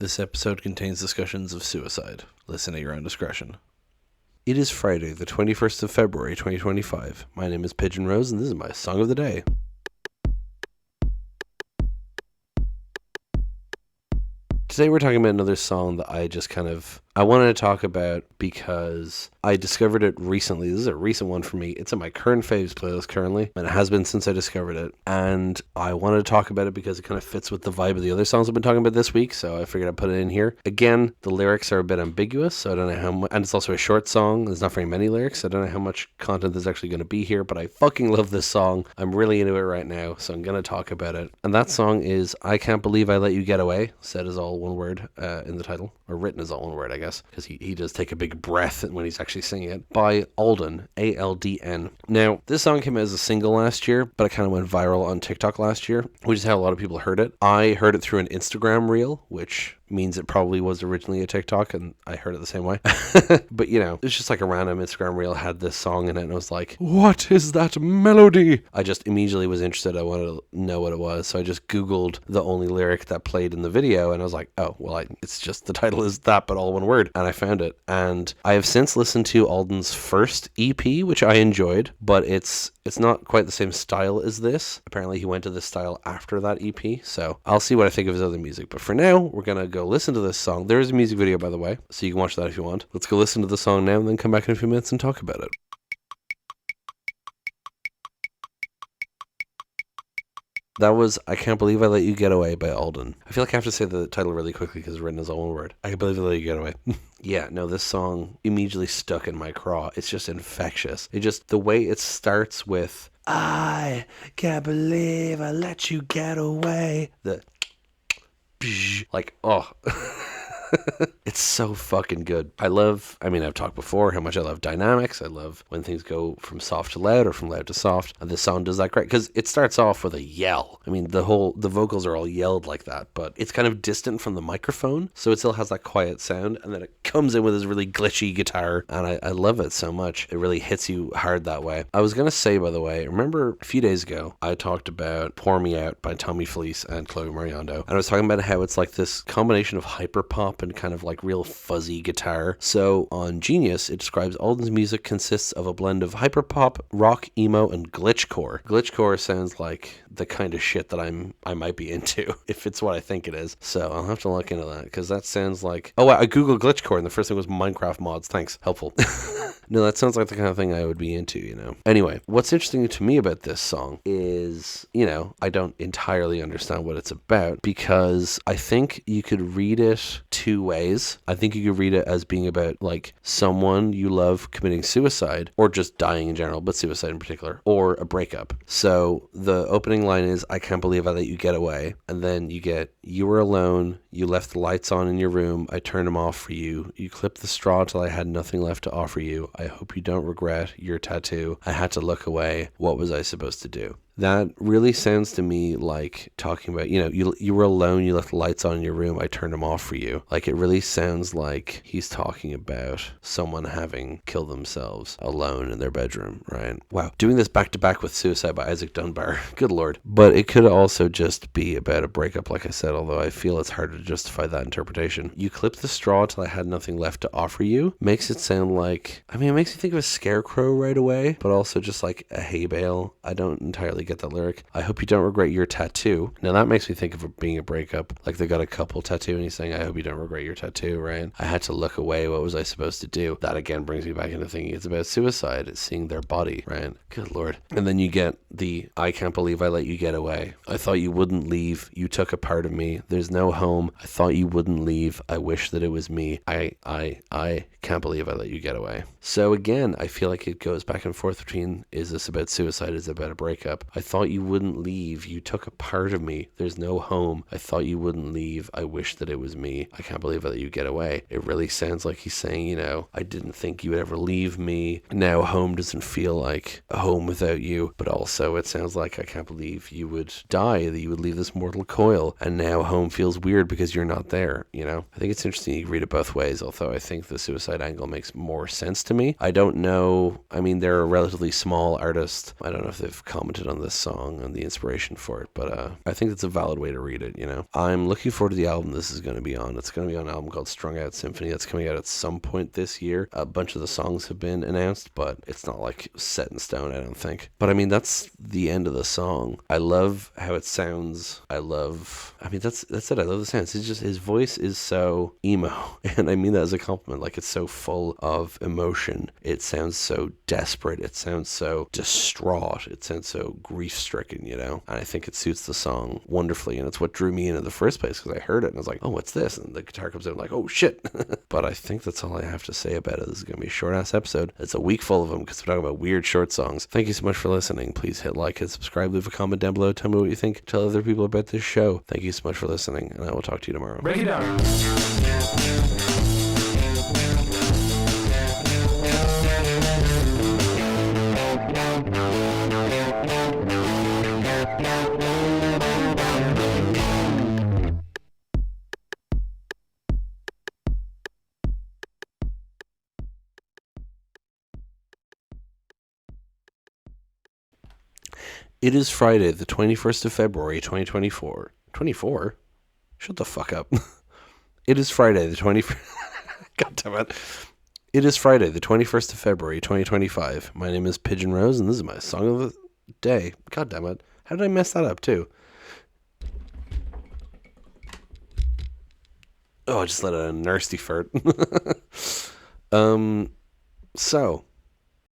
This episode contains discussions of suicide. Listen at your own discretion. It is Friday, the 21st of February, 2025. My name is Pigeon Rose, and this is my song of the day. Today we're talking about another song that I wanted to talk about because I discovered it recently. This is a recent one for me. It's in my current faves playlist currently, and it has been since I discovered it. And I wanted to talk about it because it kind of fits with the vibe of the other songs I've been talking about this week, so I figured I'd put it in here. Again, the lyrics are a bit ambiguous, so I don't know how much, and it's also a short song. There's not very many lyrics, so I don't know how much content there's actually going to be here, but I fucking love this song. I'm really into it right now, so I'm going to talk about it. And that song is I Can't Believe I Let You Get Away, said as all one word in the title, or written as all one word, I guess, because he does take a big breath when he's actually singing it, by aldn, A-L-D-N. Now, this song came out as a single last year, but it kind of went viral on TikTok last year, which is how a lot of people heard it. I heard it through an Instagram reel, which means it probably was originally a TikTok, and I heard it the same way. But, you know, it's just like a random Instagram reel had this song in it, and I was like, what is that melody? I just immediately was interested. I wanted to know what it was, so I just Googled the only lyric that played in the video, and I was like, oh, well, it's just the title is that, but all one word, and I found it. And I have since listened to aldn's first EP, which I enjoyed, but it's not quite the same style as this. Apparently, he went to this style after that EP, so I'll see what I think of his other music. But for now, we're gonna go listen to this song. There is a music video, by the way, so you can watch that if you want. Let's go listen to the song now and then come back in a few minutes and talk about it. That was I Can't Believe I Let You Get Away by aldn. I feel like I have to say the title really quickly because it's written as all one word. I Can't Believe I Let You Get Away. Yeah, no, this song immediately stuck in my craw. It's just infectious. The way it starts with I can't believe I let you get away. Oh. It's so fucking good. I've talked before how much I love dynamics. I love when things go from soft to loud or from loud to soft. And this song does that great because it starts off with a yell. I mean, the vocals are all yelled like that, but it's kind of distant from the microphone. So it still has that quiet sound. And then it comes in with this really glitchy guitar. And I love it so much. It really hits you hard that way. I was going to say, by the way, remember a few days ago, I talked about Pour Me Out by Tommy Fleece and Chloe Mariando. And I was talking about how it's like this combination of hyperpop and kind of like real fuzzy guitar. So on Genius, it describes aldn's music consists of a blend of hyperpop, rock, emo, and glitchcore. Glitchcore sounds like the kind of shit that I might be into, if it's what I think it is. So I'll have to look into that, because that sounds like... Oh, I googled glitchcore, and the first thing was Minecraft mods. Thanks. Helpful. No, that sounds like the kind of thing I would be into, you know. Anyway, what's interesting to me about this song is, you know, I don't entirely understand what it's about, because I think you could read it two ways. I think you could read it as being about, like, someone you love committing suicide, or just dying in general, but suicide in particular, or a breakup. So the opening line is, I can't believe I let you get away. And then you get, you were alone, you left the lights on in your room, I turned them off for you. You clipped the straw till I had nothing left to offer you. I hope you don't regret your tattoo. I had to look away. What was I supposed to do? That really sounds to me like talking about, you know, you were alone, you left the lights on in your room, I turned them off for you. Like, it really sounds like he's talking about someone having killed themselves alone in their bedroom, right? Wow. Doing this back to back with Suicide by Isaac Dunbar. Good Lord. But it could also just be about a breakup, like I said, although I feel it's hard to justify that interpretation. You clipped the straw till I had nothing left to offer you. Makes it sound like, I mean, it makes me think of a scarecrow right away, but also just like a hay bale. I don't entirely get that lyric. I hope you don't regret your tattoo. Now that makes me think of it being a breakup. Like, they got a couple tattoo and he's saying, I hope you don't regret your tattoo, right? I had to look away. What was I supposed to do? That again brings me back into thinking it's about suicide. It's seeing their body, right? Good Lord. And then you get the I can't believe I let you get away. I thought you wouldn't leave. You took a part of me. There's no home. I thought you wouldn't leave. I wish that it was me. I can't believe I let you get away. So again, I feel like it goes back and forth between, is this about suicide? Is it about a breakup? I thought you wouldn't leave. You took a part of me. There's no home. I thought you wouldn't leave. I wish that it was me. I can't believe I let you get away. It really sounds like he's saying, you know, I didn't think you would ever leave me. Now home doesn't feel like a home without you. But also it sounds like I can't believe you would die, that you would leave this mortal coil. And now home feels weird because you're not there, you know? I think it's interesting you read it both ways, although I think the suicide angle makes more sense to me. I don't know. I mean, they're a relatively small artist. I don't know if they've commented on on this song and the inspiration for it, but I think it's a valid way to read it, you know. I'm looking forward to the album this is going to be on. It's going to be on an album called Strung Out Symphony that's coming out at some point this year. A bunch of the songs have been announced, but it's not like set in stone, I don't think. But I mean, that's the end of the song. I love how it sounds. That's it. I love the sounds. It's just, his voice is so emo, and I mean that as a compliment. Like, it's so full of emotion. It sounds so desperate. It sounds so distraught. It sounds so grief-stricken, you know? And I think it suits the song wonderfully, and it's what drew me in the first place, because I heard it and I was like, oh, what's this? And the guitar comes in, I'm like, oh shit. But I think that's all I have to say about it. This is going to be a short-ass episode. It's a week full of them, because we're talking about weird short songs. Thank you so much for listening. Please hit like, hit subscribe, leave a comment down below, tell me what you think, tell other people about this show. Thank you so much for listening, and I will talk to you tomorrow. Break it down. It is Friday, the 21st of February, 2024. 24? Shut the fuck up. It is Friday, the 21st... God damn it. It is Friday, the 21st of February, 2025. My name is Pigeon Rose, and this is my song of the day. God damn it. How did I mess that up, too? Oh, I just let out a nasty fart. So...